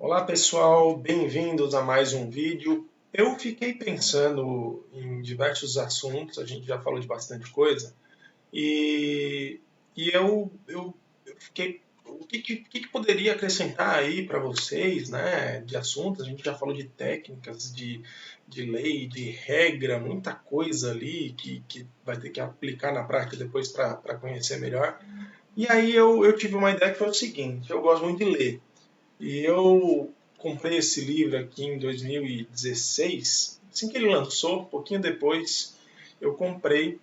Olá pessoal, bem-vindos a mais um vídeo. Eu fiquei pensando em diversos assuntos, a gente já falou de bastante coisa, e, e eu fiquei. O que poderia acrescentar aí para vocês, né, de assuntos? A gente já falou de técnicas, de lei, de regra, muita coisa ali que vai ter que aplicar na prática depois para conhecer melhor. E aí eu tive uma ideia que foi o seguinte: eu gosto muito de ler. E eu comprei esse livro aqui em 2016, assim que ele lançou, um pouquinho depois, eu comprei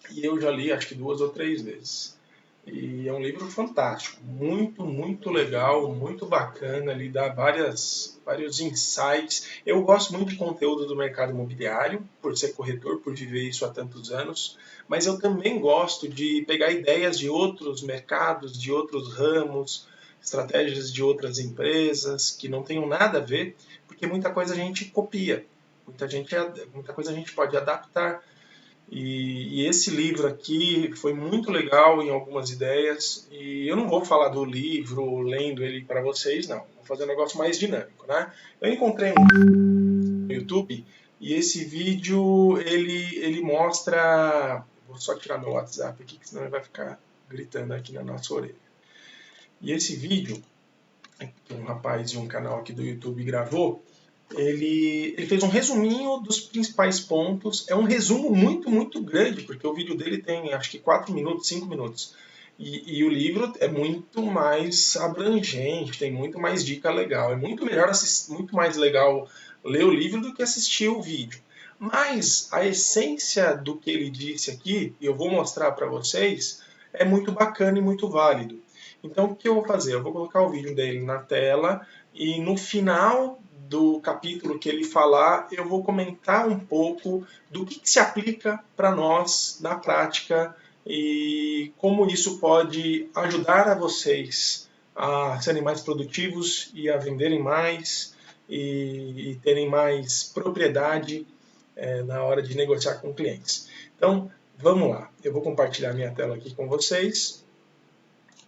e eu já li acho que 2 ou 3 vezes. E é um livro fantástico, muito legal, muito bacana, ele dá vários insights. Eu gosto muito de conteúdo do mercado imobiliário, por ser corretor, por viver isso há tantos anos, mas eu também gosto de pegar ideias de outros mercados, de outros ramos, estratégias de outras empresas que não tenham nada a ver, porque muita coisa a gente copia, muita coisa a gente pode adaptar. E esse livro aqui foi muito legal em algumas ideias. E eu não vou falar do livro lendo ele para vocês, não. Vou fazer um negócio mais dinâmico, né? Eu encontrei um no YouTube e esse vídeo ele mostra. Vou só tirar meu WhatsApp aqui, que senão ele vai ficar gritando aqui na nossa orelha. E esse vídeo, que um rapaz de um canal aqui do YouTube gravou, ele fez um resuminho dos principais pontos. É um resumo muito grande, porque o vídeo dele tem acho que 4 minutos, 5 minutos. E o livro é muito mais abrangente, tem muito mais dica legal. É muito melhor muito mais legal ler o livro do que assistir o vídeo. Mas a essência do que ele disse aqui, e eu vou mostrar para vocês, é muito bacana e muito válido. Então o que eu vou fazer? Eu vou colocar o vídeo dele na tela e no final do capítulo que ele falar, eu vou comentar um pouco do que se aplica para nós na prática e como isso pode ajudar a vocês a serem mais produtivos e a venderem mais e terem mais propriedade na hora de negociar com clientes. Então, vamos lá. Eu vou compartilhar minha tela aqui com vocês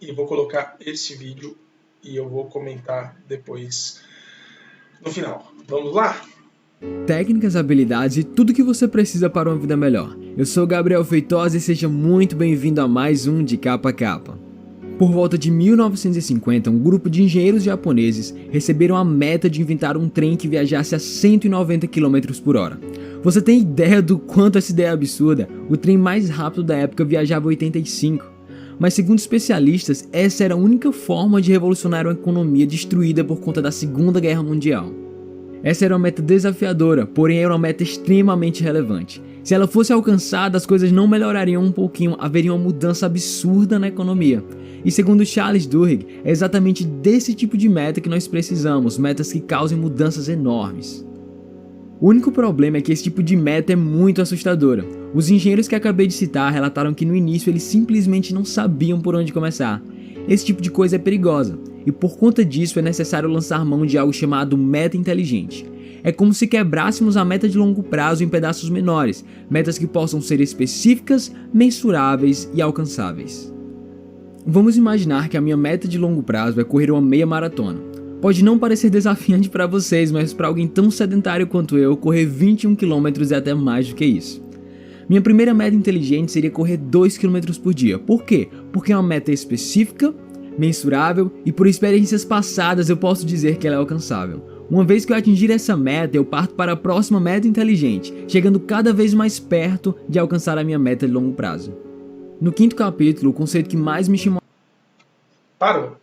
e vou colocar esse vídeo e eu vou comentar depois no final. Vamos lá? Técnicas, habilidades e tudo que você precisa para uma vida melhor. Eu sou Gabriel Feitosa e seja muito bem-vindo a mais um de Capa a Capa. Por volta de 1950, um grupo de engenheiros japoneses receberam a meta de inventar um trem que viajasse a 190 km por hora. Você tem ideia do quanto essa ideia é absurda? O trem mais rápido da época viajava a 85. Mas segundo especialistas, essa era a única forma de revolucionar uma economia destruída por conta da Segunda Guerra Mundial. Essa era uma meta desafiadora, porém era uma meta extremamente relevante. Se ela fosse alcançada, as coisas não melhorariam um pouquinho, haveria uma mudança absurda na economia. E segundo Charles Duhigg, é exatamente desse tipo de meta que nós precisamos, metas que causem mudanças enormes. O único problema é que esse tipo de meta é muito assustadora. Os engenheiros que acabei de citar relataram que no início eles simplesmente não sabiam por onde começar. Esse tipo de coisa é perigosa, e por conta disso é necessário lançar mão de algo chamado meta inteligente. É como se quebrássemos a meta de longo prazo em pedaços menores, metas que possam ser específicas, mensuráveis e alcançáveis. Vamos imaginar que a minha meta de longo prazo é correr uma meia maratona. Pode não parecer desafiante para vocês, mas para alguém tão sedentário quanto eu, correr 21 km é até mais do que isso. Minha primeira meta inteligente seria correr 2 km por dia. Por quê? Porque é uma meta específica, mensurável e por experiências passadas eu posso dizer que ela é alcançável. Uma vez que eu atingir essa meta, eu parto para a próxima meta inteligente, chegando cada vez mais perto de alcançar a minha meta de longo prazo. No quinto capítulo, o conceito que mais me chamou... Parou.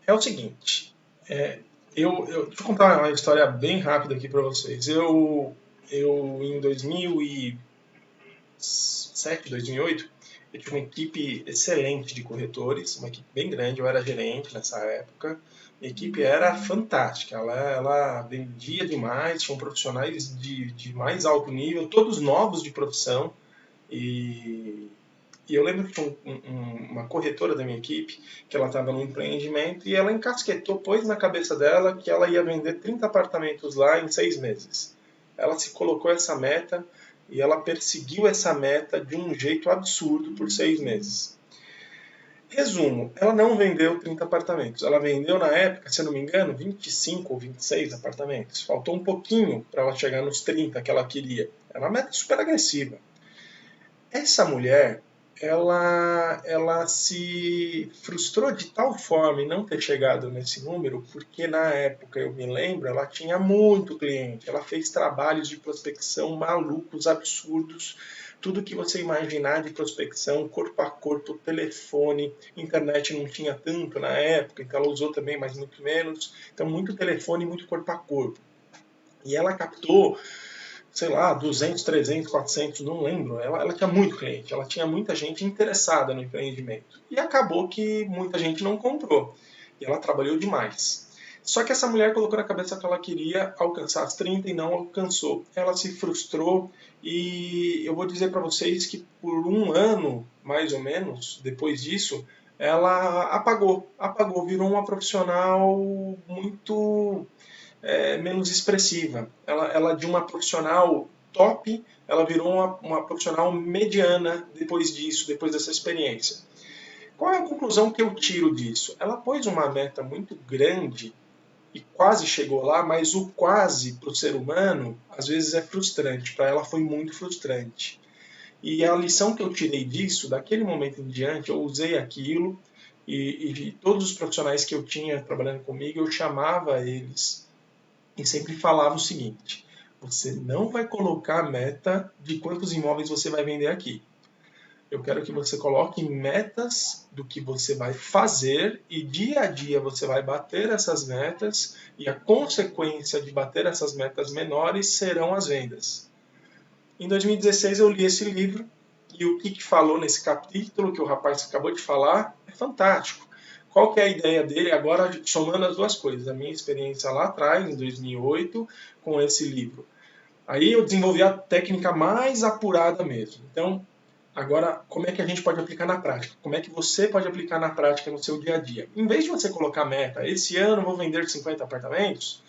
É o seguinte, deixa eu contar uma história bem rápida aqui para vocês. Eu em 2007, 2008, eu tinha uma equipe excelente de corretores, uma equipe bem grande, eu era gerente nessa época. A equipe era fantástica, ela vendia demais, tinham profissionais de mais alto nível, todos novos de profissão. E eu lembro que tinha uma corretora da minha equipe, que ela estava no empreendimento, e ela encasquetou, pôs na cabeça dela que ela ia vender 30 apartamentos lá em 6 meses. Ela se colocou essa meta e ela perseguiu essa meta de um jeito absurdo por 6 meses. Resumo, ela não vendeu 30 apartamentos. Ela vendeu, na época, se eu não me engano, 25 ou 26 apartamentos. Faltou um pouquinho para ela chegar nos 30 que ela queria. Era uma meta super agressiva. Essa mulher, ela se frustrou de tal forma em não ter chegado nesse número, porque na época, eu me lembro, ela tinha muito cliente. Ela fez trabalhos de prospecção malucos, absurdos, tudo que você imaginar de prospecção, corpo a corpo, telefone, internet não tinha tanto na época, então ela usou também, mas muito menos. Então, muito telefone, muito corpo a corpo. E ela captou, sei lá, 200, 300, 400, não lembro. Ela tinha muito cliente, ela tinha muita gente interessada no empreendimento. E acabou que muita gente não comprou. E ela trabalhou demais. Só que essa mulher colocou na cabeça que ela queria alcançar as 30 e não alcançou. Ela se frustrou e eu vou dizer para vocês que por um ano, mais ou menos, depois disso, ela apagou, virou uma profissional muito menos expressiva. Ela de uma profissional top, ela virou uma profissional mediana depois disso, depois dessa experiência. Qual é a conclusão que eu tiro disso? Ela pôs uma meta muito grande e quase chegou lá, mas o quase para o ser humano às vezes é frustrante. Para ela foi muito frustrante. E a lição que eu tirei disso, daquele momento em diante, eu usei aquilo e todos os profissionais que eu tinha trabalhando comigo, eu chamava eles e sempre falava o seguinte: você não vai colocar a meta de quantos imóveis você vai vender aqui. Eu quero que você coloque metas do que você vai fazer e dia a dia você vai bater essas metas e a consequência de bater essas metas menores serão as vendas. Em 2016 eu li esse livro e o que falou nesse capítulo que o rapaz acabou de falar é fantástico. Qual que é a ideia dele agora, somando as duas coisas? A minha experiência lá atrás, em 2008, com esse livro. Aí eu desenvolvi a técnica mais apurada mesmo. Então, agora, como é que a gente pode aplicar na prática? Como é que você pode aplicar na prática no seu dia a dia? Em vez de você colocar meta, esse ano eu vou vender 50 apartamentos,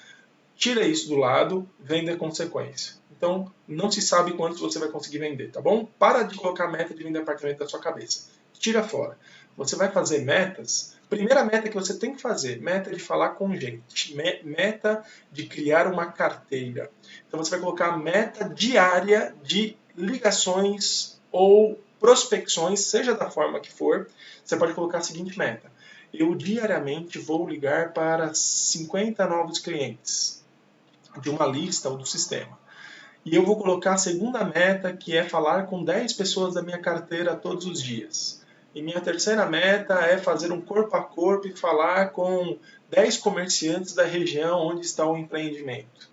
tira isso do lado, venda a consequência. Então, não se sabe quantos você vai conseguir vender, tá bom? Para de colocar meta de vender apartamento da sua cabeça. Tira fora. Você vai fazer metas. Primeira meta que você tem que fazer, meta de falar com gente, meta de criar uma carteira. Então você vai colocar a meta diária de ligações ou prospecções, seja da forma que for. Você pode colocar a seguinte meta: eu diariamente vou ligar para 50 novos clientes de uma lista ou do sistema. E eu vou colocar a segunda meta, que é falar com 10 pessoas da minha carteira todos os dias. E minha terceira meta é fazer um corpo a corpo e falar com 10 comerciantes da região onde está o empreendimento.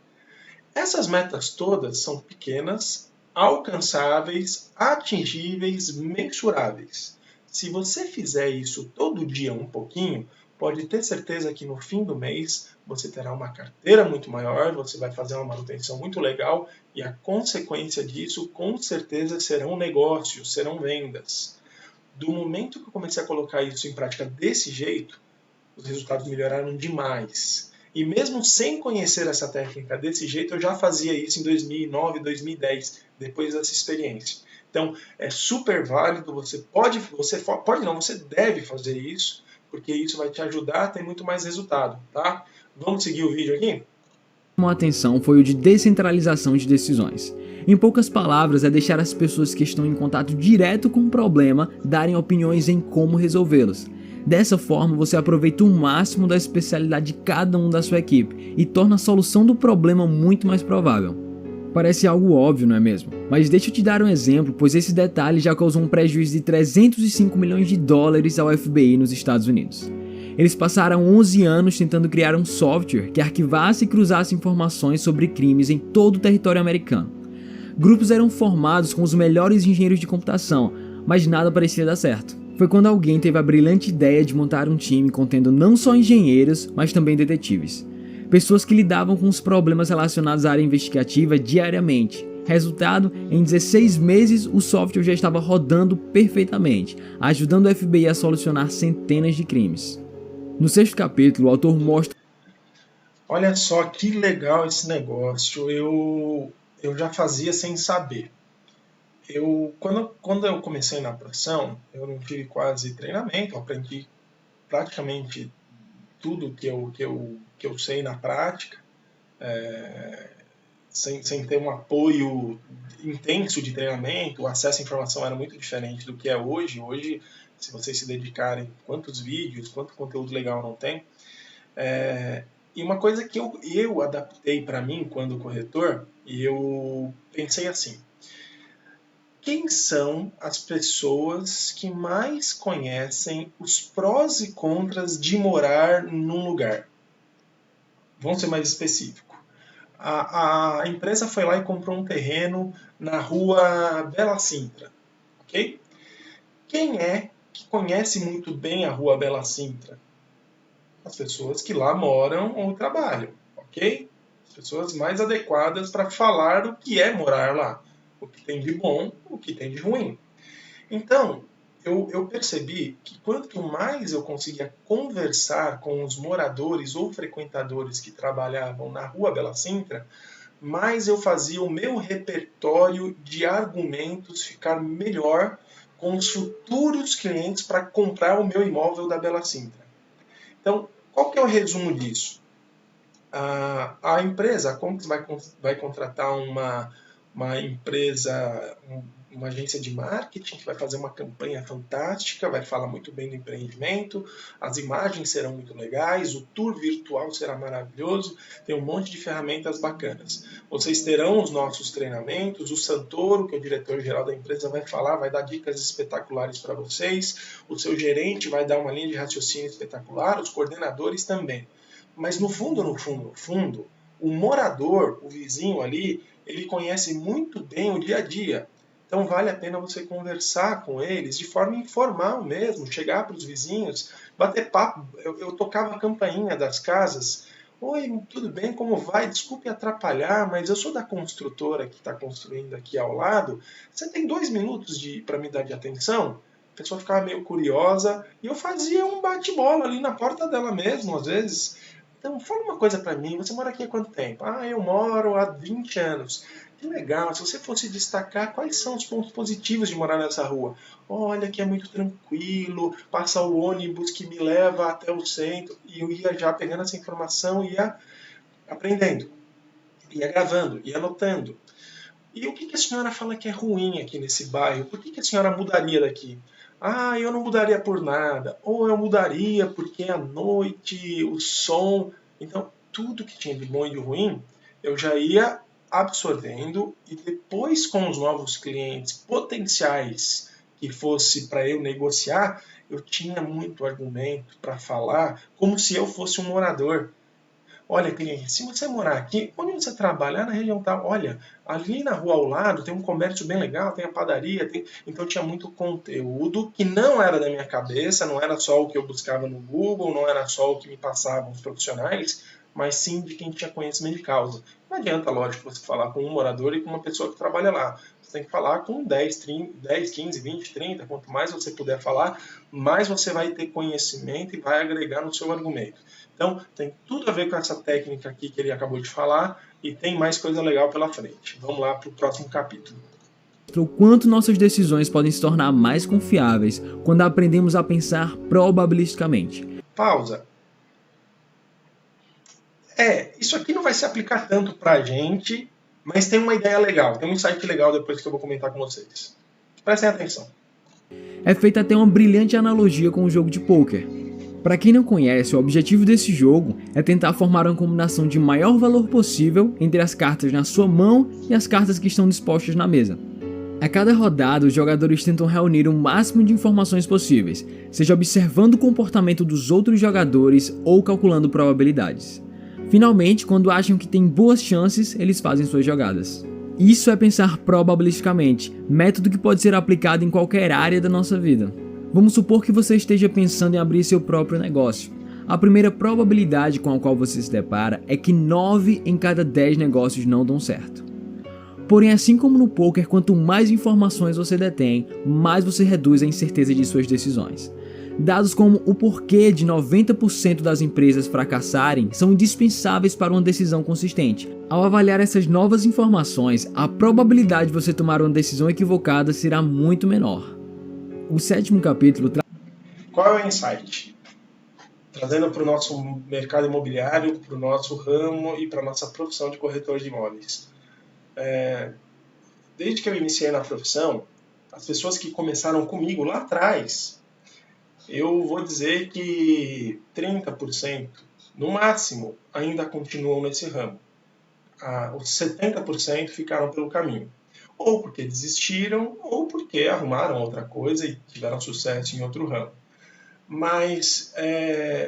Essas metas todas são pequenas, alcançáveis, atingíveis, mensuráveis. Se você fizer isso todo dia um pouquinho, pode ter certeza que no fim do mês você terá uma carteira muito maior, você vai fazer uma manutenção muito legal e a consequência disso com certeza serão negócios, serão vendas. Do momento que eu comecei a colocar isso em prática desse jeito, os resultados melhoraram demais. E mesmo sem conhecer essa técnica desse jeito, eu já fazia isso em 2009, 2010, depois dessa experiência. Então, é super válido, você deve fazer isso, porque isso vai te ajudar a ter muito mais resultado, tá? Vamos seguir o vídeo aqui? A atenção foi o de descentralização de decisões. Em poucas palavras, é deixar as pessoas que estão em contato direto com o problema darem opiniões em como resolvê-los. Dessa forma, você aproveita o máximo da especialidade de cada um da sua equipe e torna a solução do problema muito mais provável. Parece algo óbvio, não é mesmo? Mas deixa eu te dar um exemplo, pois esse detalhe já causou um prejuízo de 305 milhões de dólares ao FBI nos Estados Unidos. Eles passaram 11 anos tentando criar um software que arquivasse e cruzasse informações sobre crimes em todo o território americano. Grupos eram formados com os melhores engenheiros de computação, mas nada parecia dar certo. Foi quando alguém teve a brilhante ideia de montar um time contendo não só engenheiros, mas também detetives. Pessoas que lidavam com os problemas relacionados à área investigativa diariamente. Resultado, em 16 meses o software já estava rodando perfeitamente, ajudando o FBI a solucionar centenas de crimes. No 6º capítulo, o autor mostra... Olha só que legal esse negócio, eu já fazia sem saber. Quando eu comecei na apuração, eu não tive quase treinamento, eu aprendi praticamente tudo que eu sei na prática, sem ter um apoio intenso de treinamento. O acesso à informação era muito diferente do que é hoje. Hoje, se vocês se dedicarem, quantos vídeos, quanto conteúdo legal não tem. E uma coisa que eu adaptei para mim quando corretor, e eu pensei assim: quem são as pessoas que mais conhecem os prós e contras de morar num lugar? Vamos ser mais específico. A empresa foi lá e comprou um terreno na rua Bela Sintra, ok? Quem é que conhece muito bem a rua Bela Sintra? As pessoas que lá moram ou trabalham, ok? As pessoas mais adequadas para falar o que é morar lá, o que tem de bom, o que tem de ruim. Então, eu percebi que quanto mais eu conseguia conversar com os moradores ou frequentadores que trabalhavam na rua Bela Sintra, mais eu fazia o meu repertório de argumentos ficar melhor com os futuros clientes para comprar o meu imóvel da Bela Sintra. Então, qual que é o resumo disso? A empresa, a Comps vai contratar uma empresa, uma agência de marketing que vai fazer uma campanha fantástica, vai falar muito bem do empreendimento, as imagens serão muito legais, o tour virtual será maravilhoso, tem um monte de ferramentas bacanas. Vocês terão os nossos treinamentos, o Santoro, que é o diretor-geral da empresa, vai falar, vai dar dicas espetaculares para vocês, o seu gerente vai dar uma linha de raciocínio espetacular, os coordenadores também. Mas no fundo, o morador, o vizinho ali, ele conhece muito bem o dia a dia. Então vale a pena você conversar com eles de forma informal mesmo, chegar para os vizinhos, bater papo. Eu tocava a campainha das casas. Oi, tudo bem? Como vai? Desculpe atrapalhar, mas eu sou da construtora que está construindo aqui ao lado. Você tem 2 minutos para me dar de atenção? A pessoa ficava meio curiosa e eu fazia um bate-bola ali na porta dela mesmo, às vezes. Então, fala uma coisa para mim, você mora aqui há quanto tempo? Eu moro há 20 anos. Que legal, se você fosse destacar quais são os pontos positivos de morar nessa rua. Olha, que é muito tranquilo, passa o ônibus que me leva até o centro. E eu ia já pegando essa informação, ia aprendendo, ia gravando, ia anotando. E o que a senhora fala que é ruim aqui nesse bairro? Por que a senhora mudaria daqui? Eu não mudaria por nada. Ou eu mudaria porque à noite, o som... Então, tudo que tinha de bom e de ruim, eu já ia absorvendo e depois com os novos clientes potenciais que fosse para eu negociar, eu tinha muito argumento para falar como se eu fosse um morador. Olha, cliente, se você morar aqui, onde você trabalhar na região tal, olha, ali na rua ao lado tem um comércio bem legal, tem a padaria, então tinha muito conteúdo que não era da minha cabeça, não era só o que eu buscava no Google, não era só o que me passavam os profissionais, mas sim de quem tinha conhecimento de causa. Não adianta, lógico, você falar com um morador e com uma pessoa que trabalha lá. Você tem que falar com 10, 15, 20, 30, quanto mais você puder falar, mais você vai ter conhecimento e vai agregar no seu argumento. Então, tem tudo a ver com essa técnica aqui que ele acabou de falar e tem mais coisa legal pela frente. Vamos lá para o próximo capítulo. O quanto nossas decisões podem se tornar mais confiáveis quando aprendemos a pensar probabilisticamente. Pausa. Isso aqui não vai se aplicar tanto para a gente, mas tem uma ideia legal, tem um insight legal depois que eu vou comentar com vocês. Prestem atenção. É feita até uma brilhante analogia com o jogo de pôquer. Para quem não conhece, o objetivo desse jogo é tentar formar uma combinação de maior valor possível entre as cartas na sua mão e as cartas que estão dispostas na mesa. A cada rodada, os jogadores tentam reunir o máximo de informações possíveis, seja observando o comportamento dos outros jogadores ou calculando probabilidades. Finalmente, quando acham que tem boas chances, eles fazem suas jogadas. Isso é pensar probabilisticamente, método que pode ser aplicado em qualquer área da nossa vida. Vamos supor que você esteja pensando em abrir seu próprio negócio. A primeira probabilidade com a qual você se depara é que 9 em cada 10 negócios não dão certo. Porém, assim como no poker, quanto mais informações você detém, mais você reduz a incerteza de suas decisões. Dados como o porquê de 90% das empresas fracassarem são indispensáveis para uma decisão consistente. Ao avaliar essas novas informações, a probabilidade de você tomar uma decisão equivocada será muito menor. O 7º capítulo Qual é o insight? Trazendo para o nosso mercado imobiliário, para o nosso ramo e para a nossa profissão de corretor de imóveis. Desde que eu iniciei na profissão, as pessoas que começaram comigo lá atrás, eu vou dizer que 30%, no máximo, ainda continuam nesse ramo. Os 70% ficaram pelo caminho. Ou porque desistiram, ou porque arrumaram outra coisa e tiveram sucesso em outro ramo. Mas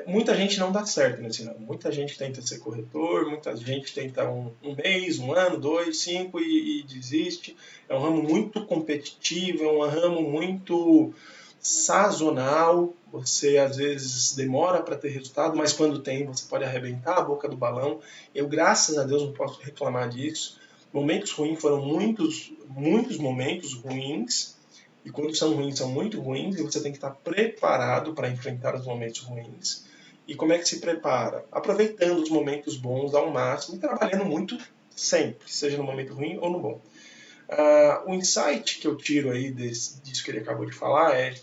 muita gente não dá certo nesse ramo. Muita gente tenta ser corretor, muita gente tenta um mês, 1 ano, 2, 5 e desiste. É um ramo muito competitivo, é um ramo muito sazonal. Você às vezes demora para ter resultado, mas quando tem você pode arrebentar a boca do balão. Eu, graças a Deus, não posso reclamar disso. Momentos ruins foram muitos momentos ruins. E quando são ruins, são muito ruins, e você tem que estar preparado para enfrentar os momentos ruins. E como é que se prepara? Aproveitando os momentos bons ao máximo e trabalhando muito sempre, seja no momento ruim ou no bom. O insight que eu tiro aí disso que ele acabou de falar é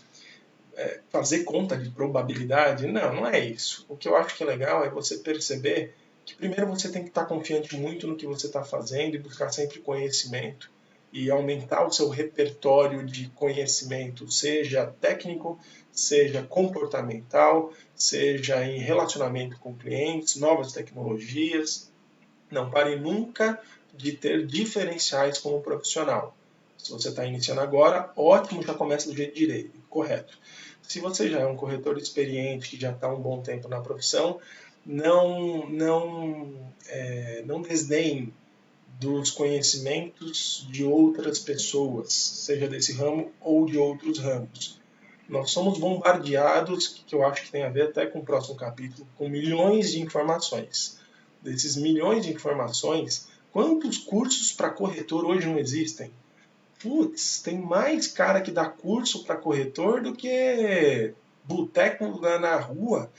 fazer conta de probabilidade. Não é isso. O que eu acho que é legal é você perceber que primeiro você tem que estar confiante muito no que você está fazendo e buscar sempre conhecimento e aumentar o seu repertório de conhecimento, seja técnico, seja comportamental, seja em relacionamento com clientes, novas tecnologias. Não pare nunca de ter diferenciais como profissional. Se você está iniciando agora, ótimo, já começa do jeito direito, correto. Se você já é um corretor experiente, que já está um bom tempo na profissão, não desdenhe dos conhecimentos de outras pessoas, seja desse ramo ou de outros ramos. Nós somos bombardeados, que eu acho que tem a ver até com o próximo capítulo, com milhões de informações. Desses milhões de informações, quantos cursos para corretor hoje não existem? Putz, tem mais cara que dá curso para corretor do que boteco na rua.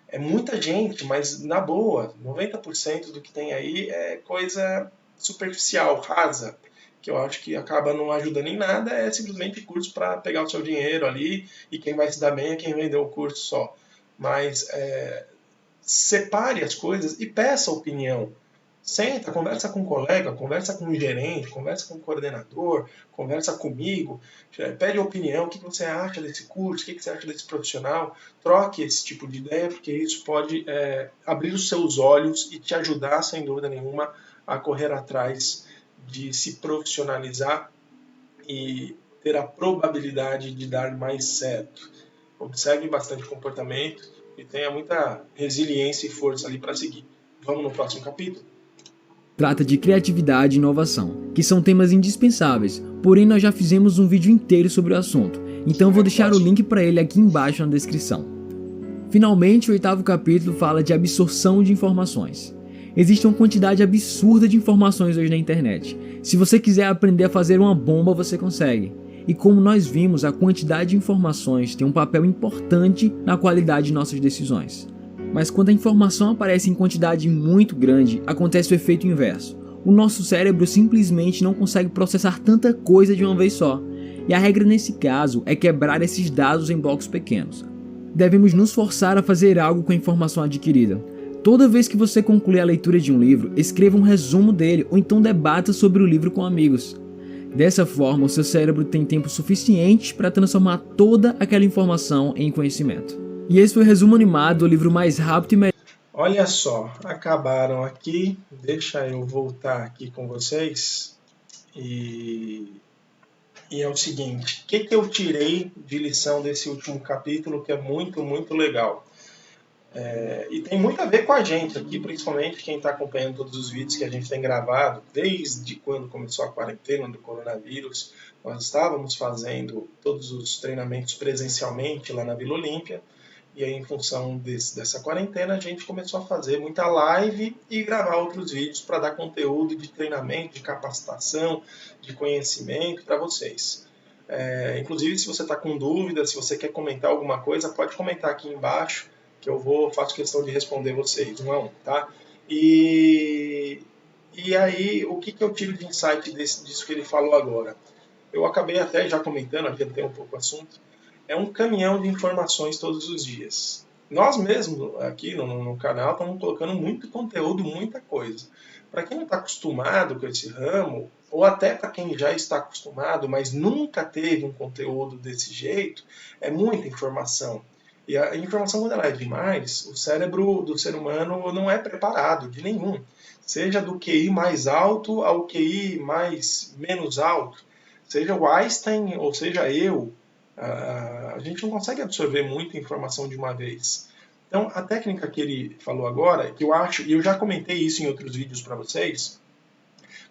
É muita gente, mas na boa, 90% do que tem aí é coisa superficial, rasa, que eu acho que acaba não ajudando em nada, é simplesmente curso para pegar o seu dinheiro ali, e quem vai se dar bem é quem vendeu o curso só. Mas separe as coisas e peça opinião. Senta, conversa com um colega, conversa com um gerente, conversa com um coordenador, conversa comigo, pede opinião, o que você acha desse curso, o que você acha desse profissional, troque esse tipo de ideia, porque isso pode abrir os seus olhos e te ajudar, sem dúvida nenhuma, a correr atrás de se profissionalizar e ter a probabilidade de dar mais certo. Observe bastante comportamento e tenha muita resiliência e força ali para seguir. Vamos no próximo capítulo? Trata de criatividade e inovação, que são temas indispensáveis, porém nós já fizemos um vídeo inteiro sobre o assunto, então vou deixar o link para ele aqui embaixo na descrição. Finalmente, o 8º capítulo fala de absorção de informações. Existe uma quantidade absurda de informações hoje na internet. Se você quiser aprender a fazer uma bomba, você consegue. E como nós vimos, a quantidade de informações tem um papel importante na qualidade de nossas decisões. Mas quando a informação aparece em quantidade muito grande, acontece o efeito inverso. O nosso cérebro simplesmente não consegue processar tanta coisa de uma vez só. E a regra nesse caso é quebrar esses dados em blocos pequenos. Devemos nos forçar a fazer algo com a informação adquirida. Toda vez que você concluir a leitura de um livro, escreva um resumo dele ou então debata sobre o livro com amigos. Dessa forma, o seu cérebro tem tempo suficiente para transformar toda aquela informação em conhecimento. E esse foi o resumo animado do livro mais rápido e melhor. Olha só, acabaram aqui. Deixa eu voltar aqui com vocês. E é o seguinte, o que eu tirei de lição desse último capítulo, que é muito, muito legal. E tem muito a ver com a gente aqui, principalmente quem está acompanhando todos os vídeos que a gente tem gravado, desde quando começou a quarentena do coronavírus. Nós estávamos fazendo todos os treinamentos presencialmente lá na Vila Olímpia, e aí, em função dessa quarentena, a gente começou a fazer muita live e gravar outros vídeos para dar conteúdo de treinamento, de capacitação, de conhecimento para vocês. Inclusive, se você está com dúvida, se você quer comentar alguma coisa, pode comentar aqui embaixo, que eu faço questão de responder vocês, um a um, tá? E aí, o que eu tiro de insight disso que ele falou agora? Eu acabei até já comentando, adiantei um pouco o assunto, é um caminhão de informações todos os dias. Nós mesmos aqui no canal estamos colocando muito conteúdo, muita coisa. Para quem não está acostumado com esse ramo, ou até para quem já está acostumado, mas nunca teve um conteúdo desse jeito, é muita informação. E a informação, quando ela é demais, o cérebro do ser humano não é preparado de nenhum. Seja do QI mais alto ao QI menos alto. Seja o Einstein ou seja eu, a gente não consegue absorver muita informação de uma vez. Então, a técnica que ele falou agora, que eu acho, e eu já comentei isso em outros vídeos para vocês,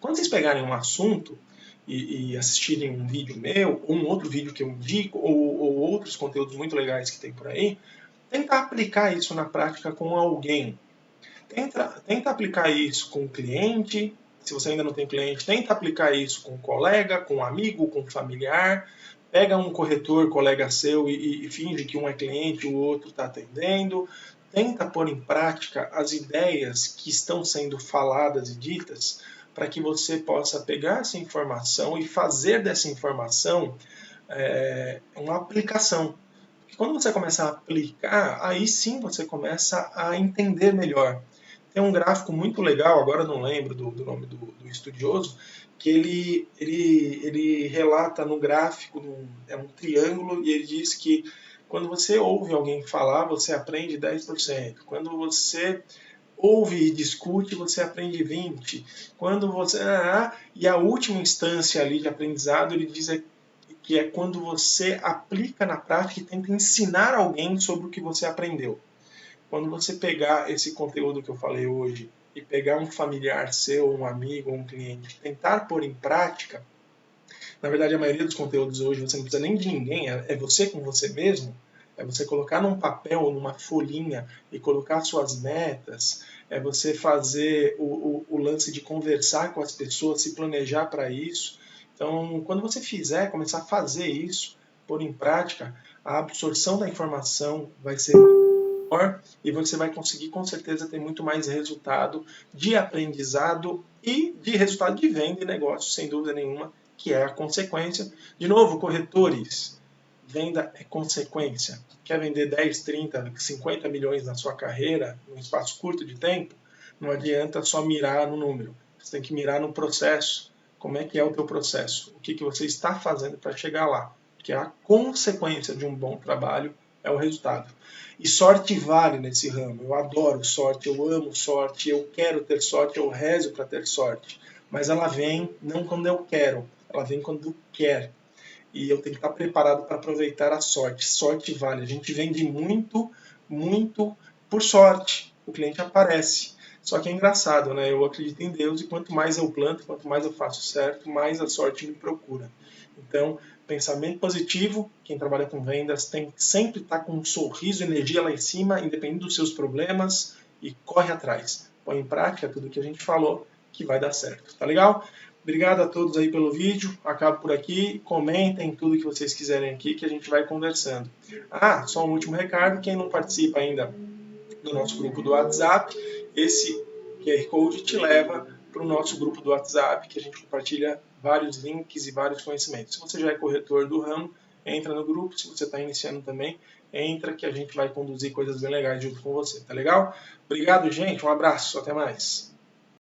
quando vocês pegarem um assunto e assistirem um vídeo meu, ou um outro vídeo que eu indico, ou outros conteúdos muito legais que tem por aí, tenta aplicar isso na prática com alguém. Tenta aplicar isso com o cliente. Se você ainda não tem cliente, tenta aplicar isso com um colega, com um amigo, com um familiar. Pega um corretor, colega seu, e finge que um é cliente e o outro está atendendo. Tenta pôr em prática as ideias que estão sendo faladas e ditas para que você possa pegar essa informação e fazer dessa informação uma aplicação. Porque quando você começa a aplicar, aí sim você começa a entender melhor. Tem um gráfico muito legal, agora eu não lembro do nome do estudioso, que ele relata no gráfico, é um triângulo, e ele diz que quando você ouve alguém falar, você aprende 10%. Quando você ouve e discute, você aprende 20%. Quando você... e a última instância ali de aprendizado, ele diz que é quando você aplica na prática e tenta ensinar alguém sobre o que você aprendeu. Quando você pegar esse conteúdo que eu falei hoje e pegar um familiar seu, um amigo, um cliente, tentar pôr em prática, na verdade a maioria dos conteúdos hoje você não precisa nem de ninguém, é você com você mesmo, é você colocar num papel ou numa folhinha e colocar suas metas, é você fazer o lance de conversar com as pessoas, se planejar para isso. Então, quando você começar a fazer isso, pôr em prática, a absorção da informação vai ser maior e você vai conseguir com certeza ter muito mais resultado de aprendizado e de resultado de venda e negócio, sem dúvida nenhuma, que é a consequência. De novo, corretores, venda é consequência. Quer vender 10, 30, 50 milhões na sua carreira, num espaço curto de tempo, não adianta só mirar no número. Você tem que mirar no processo. Como é que é o teu processo? O que você está fazendo para chegar lá? Que é a consequência de um bom trabalho, é o resultado. E sorte vale nesse ramo. Eu adoro sorte, eu amo sorte, eu quero ter sorte, eu rezo para ter sorte. Mas ela vem não quando eu quero, ela vem quando quer. E eu tenho que estar preparado para aproveitar a sorte. Sorte vale. A gente vende muito, muito por sorte. O cliente aparece. Só que é engraçado, né? Eu acredito em Deus e quanto mais eu planto, quanto mais eu faço certo, mais a sorte me procura. Então, pensamento positivo, quem trabalha com vendas tem que sempre estar com um sorriso, energia lá em cima, independente dos seus problemas, e corre atrás. Põe em prática tudo que a gente falou, que vai dar certo. Tá legal? Obrigado a todos aí pelo vídeo. Acabo por aqui. Comentem tudo que vocês quiserem aqui, que a gente vai conversando. Só um último recado. Quem não participa ainda do nosso grupo do WhatsApp, esse QR Code te leva para o nosso grupo do WhatsApp, que a gente compartilha vários links e vários conhecimentos. Se você já é corretor do ramo, entra no grupo. Se você está iniciando também, entra que a gente vai conduzir coisas bem legais junto com você. Tá legal? Obrigado, gente. Um abraço. Até mais.